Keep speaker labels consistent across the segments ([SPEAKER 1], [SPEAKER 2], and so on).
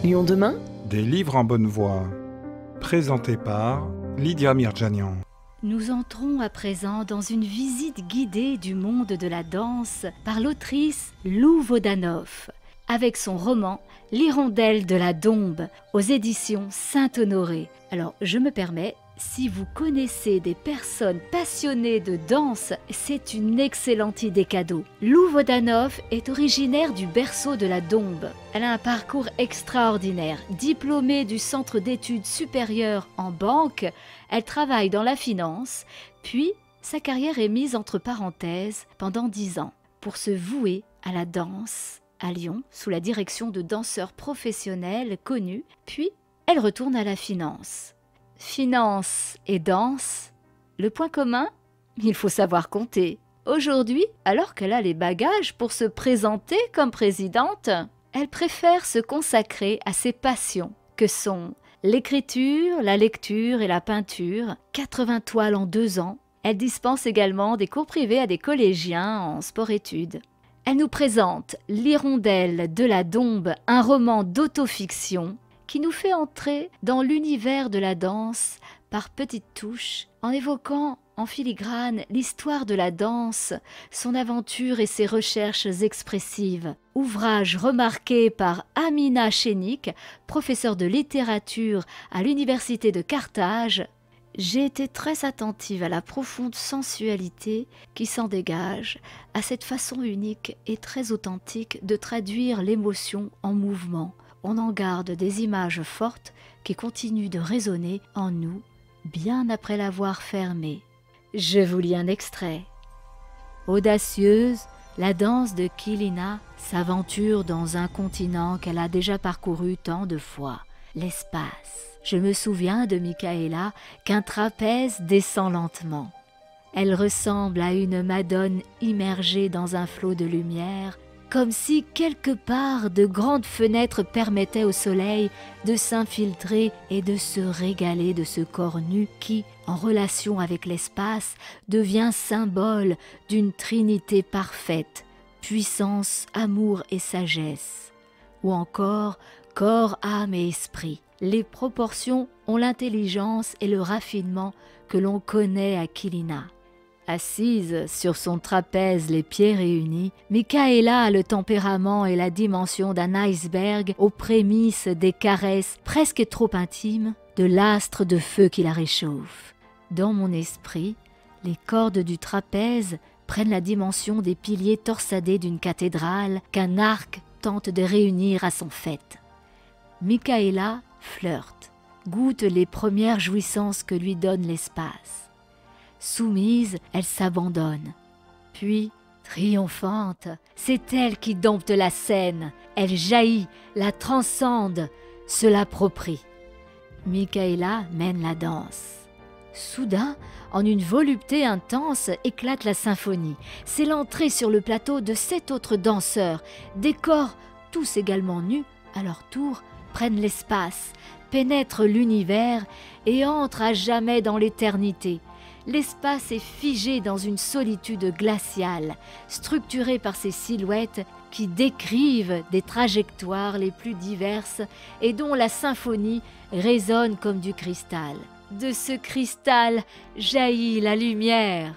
[SPEAKER 1] Lyon demain.
[SPEAKER 2] Des livres en bonne voie. Présenté par Lydia Mirjanian.
[SPEAKER 3] Nous entrons à présent dans une visite guidée du monde de la danse par l'autrice Lou Wodanov, avec son roman L'Hirondelle de la Dombe aux éditions Saint-Honoré. Alors, je me permets, si vous connaissez des personnes passionnées de danse, c'est une excellente idée cadeau. Lou Wodanov est originaire du berceau de la Dombe. Elle a un parcours extraordinaire. Diplômée du Centre d'études supérieures en banque, elle travaille dans la finance, puis sa carrière est mise entre parenthèses pendant 10 ans pour se vouer à la danse à Lyon sous la direction de danseurs professionnels connus, puis elle retourne à la finance. Finance et danse, le point commun, il faut savoir compter. Aujourd'hui, alors qu'elle a les bagages pour se présenter comme présidente, elle préfère se consacrer à ses passions que sont l'écriture, la lecture et la peinture. 80 toiles en 2 ans. Elle dispense également des cours privés à des collégiens en sport-études. Elle nous présente L'Hirondelle de la Dombe, un roman d'autofiction qui nous fait entrer dans l'univers de la danse par petites touches, en évoquant en filigrane l'histoire de la danse, son aventure et ses recherches expressives. Ouvrage remarqué par Amina Chenik, professeure de littérature à l'université de Carthage. J'ai été très attentive à la profonde sensualité qui s'en dégage, à cette façon unique et très authentique de traduire l'émotion en mouvement. On en garde des images fortes qui continuent de résonner en nous, bien après l'avoir fermée. Je vous lis un extrait. Audacieuse, la danse de Kilina s'aventure dans un continent qu'elle a déjà parcouru tant de fois, l'espace. Je me souviens de Michaela qu'un trapèze descend lentement. Elle ressemble à une madone immergée dans un flot de lumière, comme si quelque part de grandes fenêtres permettaient au soleil de s'infiltrer et de se régaler de ce corps nu qui, en relation avec l'espace, devient symbole d'une trinité parfaite, puissance, amour et sagesse. Ou encore, corps, âme et esprit. Les proportions ont l'intelligence et le raffinement que l'on connaît à Kilina. Assise sur son trapèze, les pieds réunis, Michaela a le tempérament et la dimension d'un iceberg aux prémices des caresses presque trop intimes, de l'astre de feu qui la réchauffe. Dans mon esprit, les cordes du trapèze prennent la dimension des piliers torsadés d'une cathédrale qu'un arc tente de réunir à son faîte. Michaela flirte, goûte les premières jouissances que lui donne l'espace. Soumise, elle s'abandonne. Puis, triomphante, c'est elle qui dompte la scène. Elle jaillit, la transcende, se l'approprie. Michaela mène la danse. Soudain, en une volupté intense, éclate la symphonie. C'est l'entrée sur le plateau de 7 autres danseurs. Des corps, tous également nus, à leur tour, prennent l'espace, pénètrent l'univers et entrent à jamais dans l'éternité. L'espace est figé dans une solitude glaciale, structurée par ces silhouettes qui décrivent des trajectoires les plus diverses et dont la symphonie résonne comme du cristal. De ce cristal jaillit la lumière.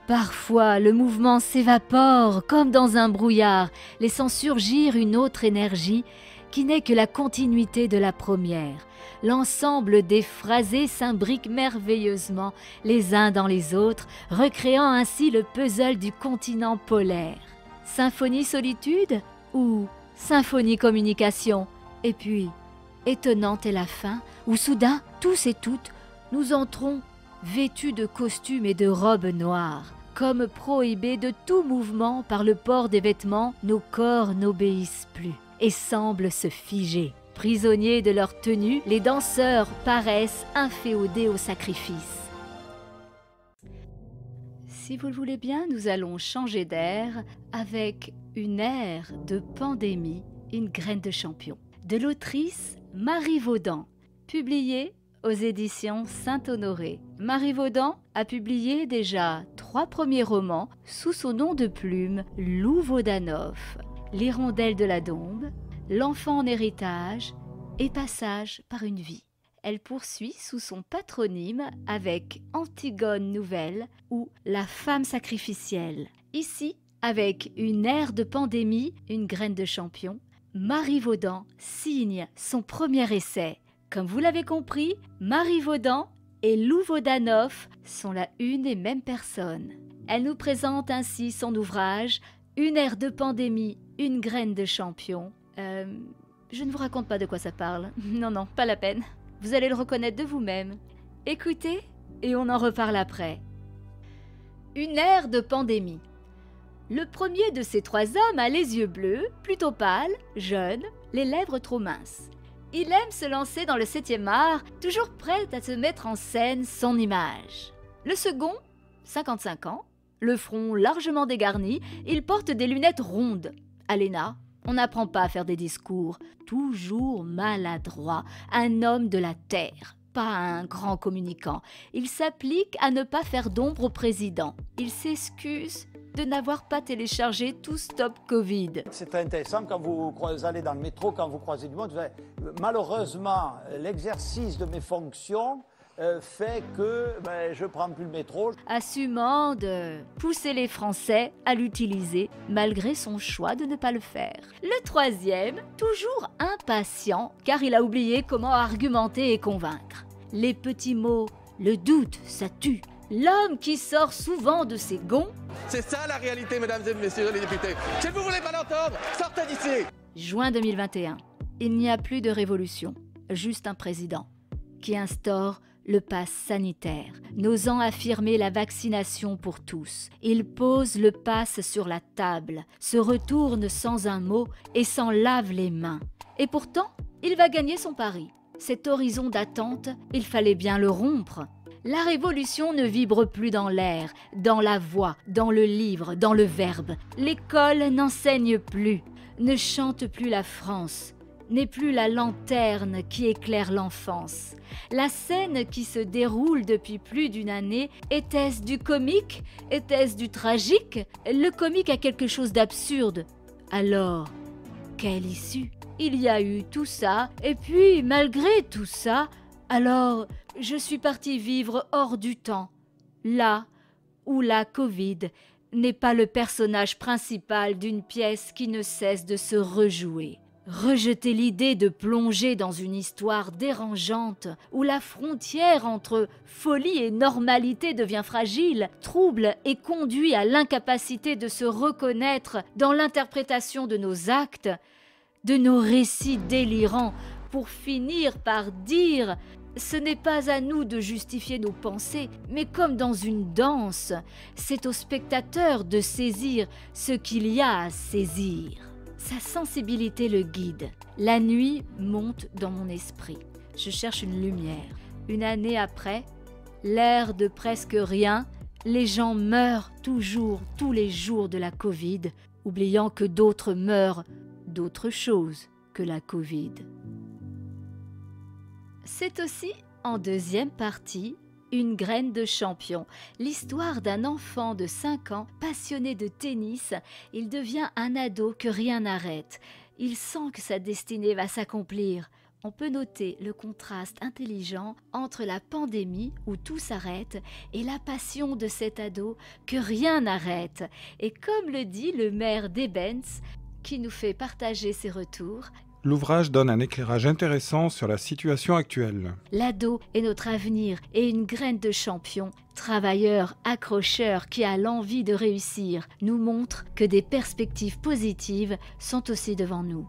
[SPEAKER 3] Parfois, le mouvement s'évapore comme dans un brouillard, laissant surgir une autre énergie qui n'est que la continuité de la première. L'ensemble des phrasés s'imbriquent merveilleusement les uns dans les autres, recréant ainsi le puzzle du continent polaire. Symphonie solitude ou symphonie communication? Et puis, étonnante est la fin, où soudain, tous et toutes, nous entrons vêtus de costumes et de robes noires. Comme prohibés de tout mouvement par le port des vêtements, nos corps n'obéissent plus et semblent se figer. Prisonniers de leur tenue, les danseurs paraissent inféodés au sacrifice. Si vous le voulez bien, nous allons changer d'air avec une ère de pandémie, une graine de champion, de l'autrice Marie Vaudan, publiée aux éditions Saint-Honoré. Marie Vaudan a publié déjà 3 premiers romans sous son nom de plume Lou Wodanov. L'Hirondelle de la Dombe, L'enfant en héritage et passage par une vie. Elle poursuit sous son patronyme avec Antigone Nouvelle ou La femme sacrificielle. Ici, avec une ère de pandémie, une graine de champion, Marie Vaudan signe son premier essai. Comme vous l'avez compris, Marie Vaudan et Lou Wodanov sont la une et même personne. Elle nous présente ainsi son ouvrage « Une ère de pandémie, une graine de champion ». Je ne vous raconte pas de quoi ça parle. Non, pas la peine. Vous allez le reconnaître de vous-même. Écoutez et on en reparle après. Une ère de pandémie. Le premier de ces trois hommes a les yeux bleus, plutôt pâles, jeune, les lèvres trop minces. Il aime se lancer dans le 7e art, toujours prêt à se mettre en scène son image. Le second, 55 ans, le front largement dégarni, il porte des lunettes rondes. À l'ENA, on n'apprend pas à faire des discours, toujours maladroit, un homme de la terre, pas un grand communicant. Il s'applique à ne pas faire d'ombre au président. Il s'excuse de n'avoir pas téléchargé tout Stop Covid.
[SPEAKER 1] C'est très intéressant quand vous allez dans le métro, quand vous croisez du monde. Malheureusement, l'exercice de mes fonctions fait que je ne prends plus le métro.
[SPEAKER 3] Assumant de pousser les Français à l'utiliser, malgré son choix de ne pas le faire. Le troisième, toujours impatient, car il a oublié comment argumenter et convaincre. Les petits mots, le doute, ça tue. L'homme qui sort souvent de ses gonds.
[SPEAKER 4] C'est ça la réalité, mesdames et messieurs les députés. Si vous voulez pas l'entendre, sortez d'ici.
[SPEAKER 3] Juin 2021. Il n'y a plus de révolution, juste un président qui instaure le pass sanitaire, n'osant affirmer la vaccination pour tous. Il pose le pass sur la table, se retourne sans un mot et s'en lave les mains. Et pourtant, il va gagner son pari. Cet horizon d'attente, il fallait bien le rompre. La révolution ne vibre plus dans l'air, dans la voix, dans le livre, dans le verbe. L'école n'enseigne plus, ne chante plus la France, n'est plus la lanterne qui éclaire l'enfance. La scène qui se déroule depuis plus d'une année, était-ce du comique? Était-ce du tragique? Le comique a quelque chose d'absurde. Alors, quelle issue? Il y a eu tout ça, et puis malgré tout ça, alors je suis partie vivre hors du temps, là où la Covid n'est pas le personnage principal d'une pièce qui ne cesse de se rejouer. Rejeter l'idée de plonger dans une histoire dérangeante où la frontière entre folie et normalité devient fragile, trouble et conduit à l'incapacité de se reconnaître dans l'interprétation de nos actes, de nos récits délirants, pour finir par dire « ce n'est pas à nous de justifier nos pensées, mais comme dans une danse, c'est au spectateur de saisir ce qu'il y a à saisir ». Sa sensibilité le guide. La nuit monte dans mon esprit. Je cherche une lumière. Une année après, l'ère de presque rien, les gens meurent toujours, tous les jours de la Covid, oubliant que d'autres meurent d'autre chose que la Covid. C'est aussi, en deuxième partie, Une graine de champion, l'histoire d'un enfant de 5 ans passionné de tennis. Il devient un ado que rien n'arrête. Il sent que sa destinée va s'accomplir. On peut noter le contraste intelligent entre la pandémie où tout s'arrête et la passion de cet ado que rien n'arrête. Et comme le dit le maire d'Ebens, qui nous fait partager ses retours,
[SPEAKER 2] l'ouvrage donne un éclairage intéressant sur la situation actuelle.
[SPEAKER 3] L'ado est notre avenir et une graine de champion, travailleur, accrocheur qui a l'envie de réussir, nous montre que des perspectives positives sont aussi devant nous.